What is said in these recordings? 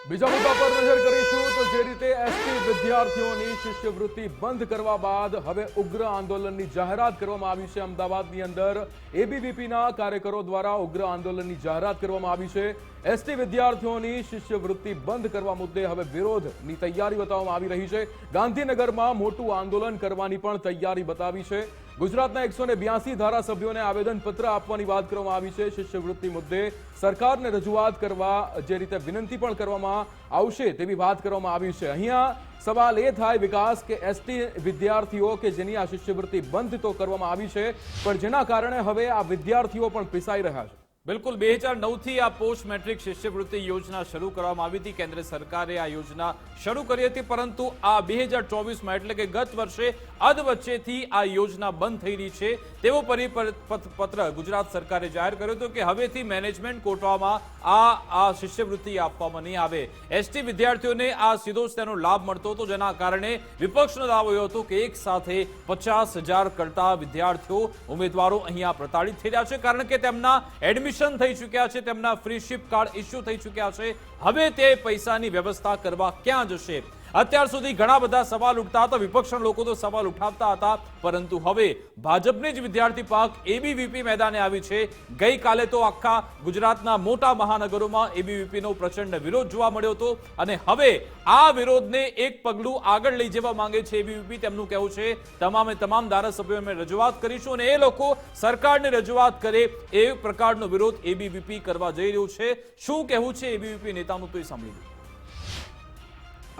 બીજા મુદ્દા પર નજર કરીશું તો જે રીતે એસટી વિદ્યાર્થીઓની શિષ્યવૃત્તિ બંધ કરવા બાદ હવે ઉગ્ર આંદોલનની જાહેરાત કરવામાં આવી છે। અમદાવાદની અંદર એબીવીપીના કાર્યકરો દ્વારા ઉગ્ર આંદોલનની જાહેરાત કરવામાં આવી છે। એસટી વિદ્યાર્થીઓની શિષ્યવૃત્તિ બંધ કરવા મુદ્દે હવે વિરોધની તૈયારી બતાવવામાં આવી રહી છે। ગાંધીનગરમાં મોટું આંદોલન કરવાની પણ તૈયારી બતાવી છે। ગુજરાતના 182 ધારાસભ્યોને આવેદનપત્ર આપવાની વાત કરવામાં આવી છે। શિષ્યવૃત્તિ મુદ્દે સરકારને રજૂઆત કરવા જે રીતે વિનંતી પણ કરવામાં આવશે તેવી વાત કરવામાં આવી છે। અહીંયા સવાલ એ થાય વિકાસ કે એસટી વિદ્યાર્થીઓ કે જેની આ શિષ્યવૃત્તિ બંધ તો કરવામાં આવી છે પણ જેના કારણે હવે આ વિદ્યાર્થીઓ પણ પીસાઈ રહ્યા છે। બિલકુલ 2009 થી આ પોસ્ટ મેટ્રિક શિષ્યવૃત્તિ યોજના શરૂ કરવામાં આવી હતી। કેન્દ્ર સરકારે આ યોજના શરૂ કરી હતી પરંતુ આ 2024માં એટલે કે ગત વર્ષે અધ વચ્ચેથી આ યોજના બંધ થઈ રહી છે તેવો પરિપત્ર ગુજરાત સરકારે જાહેર કર્યો હતો કે હવેથી મેનેજમેન્ટ કોટામાં આ શિષ્યવૃત્તિ આપવામાં નહીં આવે। એસટી વિદ્યાર્થીઓને આ સીધો જ તેનો લાભ મળતો હતો જેના કારણે વિપક્ષનો દાવો એ હતો કે એક સાથે 50,000 કરતા વિદ્યાર્થીઓ ઉમેદવારો અહીંયા પ્રતાડિત થઈ રહ્યા છે કારણ કે તેમના એડમિશન થઈ ચૂક્યા છે, તેમના ફ્રી શિપ કાર્ડ ઇસ્યુ થઈ ચૂક્યા છે। હવે તે પૈસાની વ્યવસ્થા કરવા ક્યાં જશે? અત્યાર સુધી ઘણા બધા સવાલ ઉઠતા હતા, વિપક્ષના લોકો તો સવાલ ઉઠાવતા હતા પરંતુ હવે ભાજપની જ વિદ્યાર્થી પાક એબીવીપી મેદાને આવી છે। ગઈકાલે તો આખા ગુજરાતના મોટા મહાનગરોમાં એબીવીપીનો પ્રચંડ વિરોધ જોવા મળ્યો હતો અને હવે આ વિરોધને એક પગલું આગળ લઈ જવા માંગે છે એબીવીપી। તેમનું કહેવું છે તમામે તમામ ધારાસભ્યોને રજૂઆત કરીશું અને એ લોકો સરકારને રજૂઆત કરે એ પ્રકારનો વિરોધ એબીવીપી કરવા જઈ રહ્યું છે। શું કહેવું છે એબીવીપી નેતાનું તો એ સાંભળી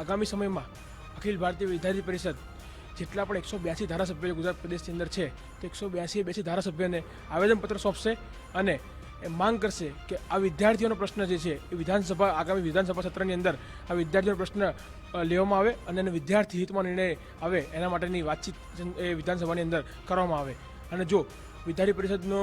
આગામી સમયમાં અખિલ ભારતીય વિદ્યાર્થી પરિષદ જેટલા પણ 182 ધારાસભ્યો ગુજરાત પ્રદેશની અંદર છે તો 182 ધારાસભ્યોને આવેદનપત્ર સોંપશે અને એ માંગ કરશે કે આ વિદ્યાર્થીઓનો પ્રશ્ન જે છે એ આગામી વિધાનસભા સત્રની અંદર આ વિદ્યાર્થીઓનો પ્રશ્ન લેવામાં આવે અને એને વિદ્યાર્થી હિતમાં નિર્ણય આવે એના માટેની વાતચીત એ વિધાનસભાની અંદર કરવામાં આવે। અને જો વિદ્યાર્થી પરિષદનો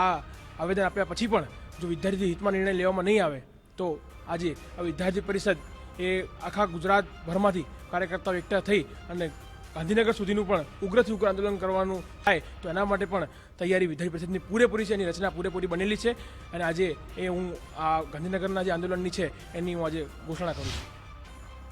આ આવેદન આપ્યા પછી પણ જો વિદ્યાર્થી હિતમાં નિર્ણય લેવામાં નહીં આવે તો આજે આ વિદ્યાર્થી પરિષદ એ આખા ગુજરાતભરમાંથી કાર્યકર્તાઓ એકઠા થઈ અને ગાંધીનગર સુધીનું પણ ઉગ્રથી ઉગ્ર આંદોલન કરવાનું થાય તો એના માટે પણ તૈયારી વિદ્યાર્થી પરિષદની પૂરેપૂરી છે, એની રચના પૂરેપૂરી બનેલી છે અને આજે હું આ ગાંધીનગરના જે આંદોલનની છે એની હું આજે ઘોષણા કરું છું।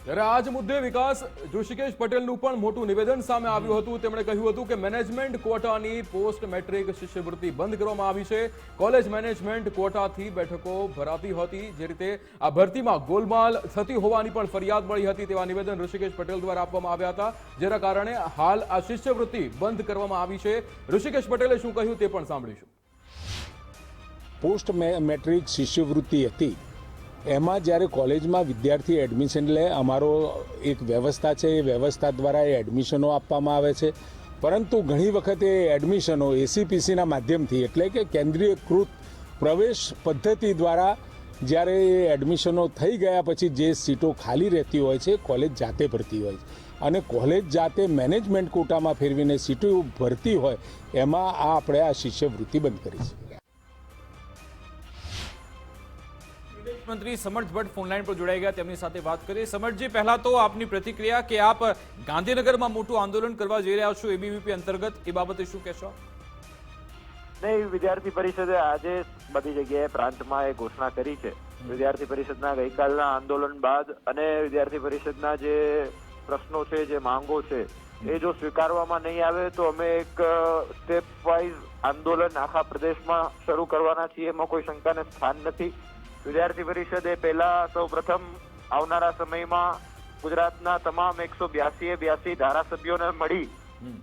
ત્યારે આ જ મુદ્દે વિકાસ ઋષિકેશ પટેલનું પણ મોટું નિવેદન સામે આવ્યું હતું। તેમણે કહ્યું હતું કે મેનેજમેન્ટ કોટાની પોસ્ટ મેટ્રિક શિષ્યવૃત્તિ બંધ કરવામાં આવી છે। કોલેજ મેનેજમેન્ટ કોટાથી બેઠકો ભરાતી હતી, જે રીતે આ ભરતીમાં ગોલમાલ થતી હોવાની પણ ફરિયાદ મળી હતી તેવા નિવેદન ઋષિકેશ પટેલ દ્વારા આપવામાં આવ્યા હતા, જેના કારણે હાલ આ શિષ્યવૃત્તિ બંધ કરવામાં આવી છે। ઋષિકેશ પટેલે શું કહ્યું તે પણ સાંભળીશું। પોસ્ટ મેટ્રિક શિષ્યવૃત્તિ હતી એમાં જ્યારે કોલેજમાં વિદ્યાર્થી એડમિશન લે અમારો એક વ્યવસ્થા છે, એ વ્યવસ્થા દ્વારા એ એડમિશનો આપવામાં આવે છે પરંતુ ઘણી વખત એ એડમિશનો એસીપીસીના માધ્યમથી એટલે કે કેન્દ્રીયકૃત પ્રવેશ પદ્ધતિ દ્વારા જ્યારે એ એડમિશનો થઈ ગયા પછી જે સીટો ખાલી રહેતી હોય છે કોલેજ જાતે ભરતી હોય છે અને કોલેજ જાતે મેનેજમેન્ટ કોટામાં ફેરવીને સીટો ભરતી હોય એમાં આપણે આ શિષ્યવૃત્તિ બંધ કરી છે। મંત્રી સમર્થ ભટ્ટ ફોનલાઈન પર જોડાઈ ગયા, તેમની સાથે વાત કરીએ। સમર્થજી, પહેલા તો આપની પ્રતિક્રિયા કે આપ ગાંધીનગરમાં મોટું આંદોલન કરવા જઈ રહ્યા છો એબીવીપી અંતર્ગત, એ બાબતે શું કહેશો? નહીં, વિદ્યાર્થી પરિષદે આજે બધી જગ્યાએ પ્રાંતમાં એ ઘોષણા કરી છે। વિદ્યાર્થી પરિષદના ગઈકાલના આંદોલન બાદ અને વિદ્યાર્થી પરિષદના જે પ્રશ્નો છે, જે માંગો છે એ જો સ્વીકારવામાં નહીં આવે તો અમે એક સ્ટેપ વાઇઝ આંદોલન આખા પ્રદેશમાં શરૂ કરવાના છીએ, એમાં કોઈ શંકાને સ્થાન નથી। વિદ્યાર્થી પરિષદ એ પહેલા સૌ પ્રથમ આવનારા સમયમાં ગુજરાતના તમામ 182 ધારાસભ્યોને મળી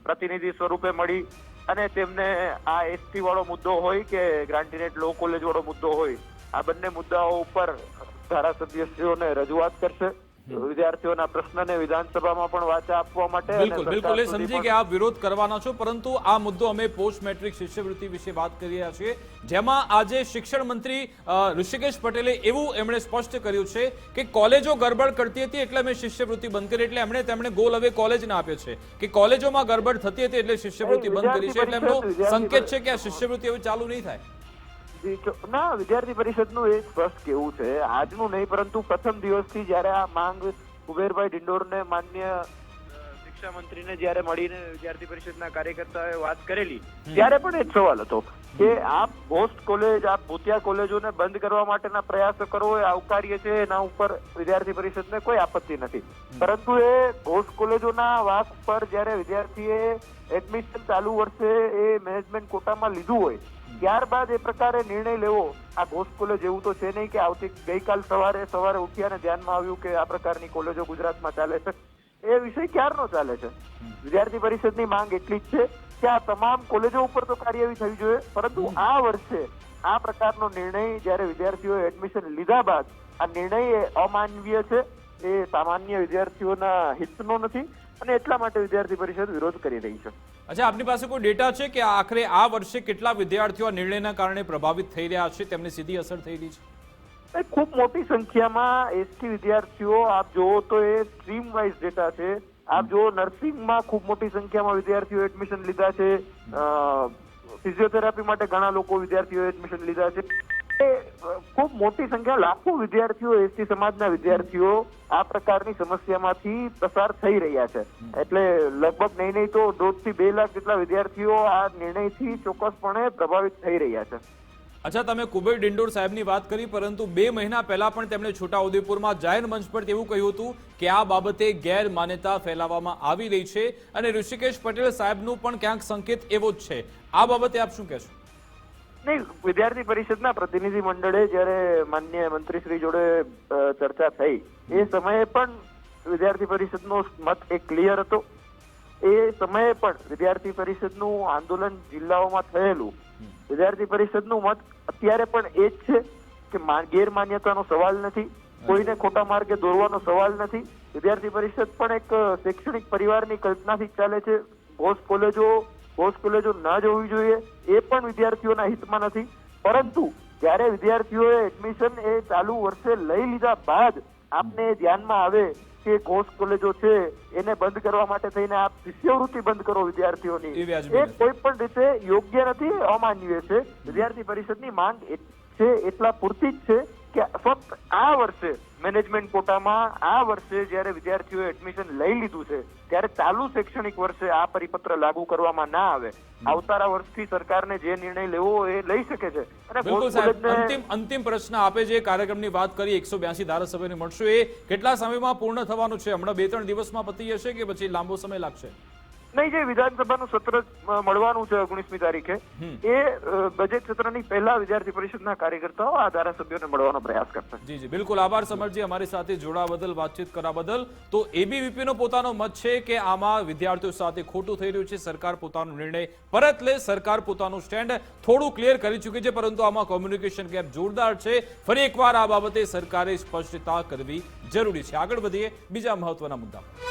પ્રતિનિધિ સ્વરૂપે મળી અને તેમને આ એસટી વાળો મુદ્દો હોય કે ગ્રાન્ટીનેટ લો કોલેજ વાળો મુદ્દો હોય, આ બંને મુદ્દાઓ ઉપર ધારાસભ્યશ્રીઓને રજૂઆત કરશે। વિદ્યાર્થીઓના પ્રશ્નને વિધાનસભામાં પણ વાચા આપવા માટે બિલકુલ એ સમજી કે આપ વિરોધ કરવાના છો પરંતુ આ મુદ્દો અમે પોસ્ટ મેટ્રિક શિષ્યવૃત્તિ વિશે વાત કરી રહ્યા છીએ, જેમાં આજે શિક્ષણ મંત્રી ઋષિકેશ પટેલે એવું એમણે સ્પષ્ટ કર્યું છે કે કોલેજો ગરબડ કરતી હતી એટલે અમે શિષ્યવૃત્તિ બંધ કરી, એટલે તેમણે ગોલ હવે કોલેજને આપ્યો છે કે કોલેજોમાં ગરબડ થતી હતી એટલે શિષ્યવૃત્તિ બંધ કરી છે, એટલે એમનો સંકેત છે કે આ શિષ્યવૃત્તિ હવે ચાલુ નહીં થાય। ના, વિદ્યાર્થી પરિષદનું એ સ્પષ્ટ કેવું છે, આજનું નહીં પરંતુ પ્રથમ દિવસથી જયારે આ માંગ કુબેરભાઈ ડિંડોરને માન્ય શિક્ષા મંત્રીને જ્યારે મળીને વિદ્યાર્થી પરિષદના કાર્યકર્તાઓએ વાત કરેલી ત્યારે પણ એ જ સવાલ હતો કે આપ ઘોસ્ટ કોલેજ, આપ ભૂતિયા કોલેજોને બંધ કરવા માટેના પ્રયાસો કરો એ આવકાર્ય છે, એના ઉપર વિદ્યાર્થી પરિષદને કોઈ આપત્તિ નથી. પરંતુ એ ઘોસ્ટ કોલેજોના વાક પર જ્યારે વિદ્યાર્થીએ એડમિશન ચાલુ વર્ષે એ મેનેજમેન્ટ કોટામાં લીધું હોય ત્યારબાદ એ પ્રકારે નિર્ણય લેવો, આ ઘોસ્ટ કોલેજ એવું તો છે નહીં કે ગઈકાલ સવારે ઉઠ્યા ને ધ્યાનમાં આવ્યું કે આ પ્રકારની કોલેજો ગુજરાતમાં ચાલે છે. એ વિષય ક્યારનો ચાલે છે? વિદ્યાર્થી પરિષદની માંગ એટલી જ છે કે આ તમામ કોલેજો ઉપર તો કાર્યવાહી થવી જોઈએ, પરંતુ આ વર્ષે આ પ્રકારનો નિર્ણય જ્યારે વિદ્યાર્થીઓએ એડમિશન લીધા બાદ આ નિર્ણય એ અમાનવીય છે, એ સામાન્ય વિદ્યાર્થીઓના હિતનો નથી અને એટલા માટે વિદ્યાર્થી પરિષદ વિરોધ કરી રહી છે. અચ્છા, આપની પાસે કોઈ ડેટા છે કે આખરે આ વર્ષે કેટલા વિદ્યાર્થીઓ આ નિર્ણયના કારણે પ્રભાવિત થઈ રહ્યા છે, તેમને સીધી અસર થઈ રહી છે? ખૂબ મોટી સંખ્યામાં એસટી વિદ્યાર્થીઓ, આપ જુઓ તો એ સ્ટ્રીમ વાઇઝ ડેટા છે. આપ જુઓ નર્સિંગમાં ખૂબ મોટી સંખ્યામાં વિદ્યાર્થીઓ એડમિશન લીધા છે, ફિઝિયોથેરાપી માટે ઘણા લોકો વિદ્યાર્થીઓ એડમિશન લીધા છે. ખૂબ મોટી સંખ્યા, લાખો વિદ્યાર્થીઓ, એસટી સમાજના વિદ્યાર્થીઓ આ પ્રકારની સમસ્યામાંથી પસાર થઈ રહ્યા છે. એટલે લગભગ નહીં તો 1.5 થી 2 લાખ જેટલા વિદ્યાર્થીઓ આ નિર્ણયથી ચોક્કસપણે પ્રભાવિત થઈ રહ્યા છે. અચ્છા, તમે કુબેર ડિંડોર સાહેબની વાત કરી, પરંતુ 2 મહિના પહેલા પણ તેમણે છોટાઉદેપુરમાં જાહેર મંચ પર તેવું કહ્યું હતું કે આ બાબતે ગેરમાન્યતા ફેલાવવામાં આવી રહી છે અને ઋષિકેશ પટેલ સાહેબનું પણ ક્યાંક સંકેત એવો જ છે. આ બાબતે આપ શું કહેશો? નહીં, વિદ્યાર્થી પરિષદના પ્રતિનિધિ મંડળે જ્યારે માનનીય મંત્રીશ્રી જોડે ચર્ચા થઈ એ સમયે પણ વિદ્યાર્થી પરિષદનો મત એક ક્લિયર હતો. એ સમયે પણ વિદ્યાર્થી પરિષદનું આંદોલન જિલ્લાઓમાં થયેલું, વિદ્યાર્થી પરિષદનું મત અત્યારે પણ એ જ છે કે ગેરમાન્યતાનો સવાલ નથી, કોઈને ખોટા માર્ગે દોરવાનો સવાલ નથી. વિદ્યાર્થી પરિષદ પણ એક શૈક્ષણિક પરિવારની કલ્પનાથી ચાલે છે. ઘોસ્ટ કોલેજો ન જોવી જોઈએ એ પણ વિદ્યાર્થીઓના હિતમાં નથી. પરંતુ જ્યારે વિદ્યાર્થીઓએ એડમિશન એ ચાલુ વર્ષે લઈ લીધા બાદ આપને ધ્યાનમાં આવે કે ઘોસ્ટ કોલેજો છે એને બંધ કરવા માટે થઈને આપ શિષ્યવૃત્તિ બંધ કરો વિદ્યાર્થીઓની, એ કોઈ પણ રીતે યોગ્ય નથી, અમાનવીય છે. વિદ્યાર્થી પરિષદની માંગ છે એટલા પૂરતી જ છે કે ફક્ત આ વર્ષે મેનેજમેન્ટ કોટામાં આ વર્ષે જ્યારે વિદ્યાર્થીઓએ એડમિશન લઈ લીધું છે ત્યારે ચાલુ શૈક્ષણિક વર્ષે આ પરિપત્ર લાગુ કરવામાં ના આવે. આવતારા વર્ષથી સરકારને જે નિર્ણય લેવો એ લઈ શકે છે. અને બિલકુલ સાહેબ, અંતિમ પ્રશ્ન, આપે જે કાર્યક્રમની વાત કરી 182 ધારાસભ્યોને મળશું, એ કેટલા સમયમાં પૂર્ણ થવાનું છે? હમણાં 2-3 દિવસમાં પતી જશે કે પછી લાંબો સમય લાગશે? નહીં, જે વિધાનસભાનું સત્ર મળવાનું છે 19મી તારીખે, એ બજેટ સત્રની પહેલા વિદ્યાર્થી પરિષદના કાર્યકર્તાઓ આ ધારાસભ્યોને મળવાનો પ્રયાસ કરશે. જી, બિલકુલ. આભાર સમરજી, અમારી સાથે જોડાવા બદલ, વાતચીત કરવા બદલ. તો એબીવીપીનો પોતાનો મત છે કે આમાં વિદ્યાર્થીઓ સાથે ખોટું થઈ રહ્યું છે. સરકાર પોતાનો નિર્ણય પરત લે, સરકાર પોતાનું સ્ટેન્ડ થોડું ક્લિયર કરી ચૂકી છે, પરંતુ આમાં કોમ્યુનિકેશન ગેપ જોરદાર છે. ફરી એકવાર આ બાબતે સરકારે સ્પષ્ટતા કરવી જરૂરી છે. આગળ વધીએ બીજા મહત્વના મુદ્દા.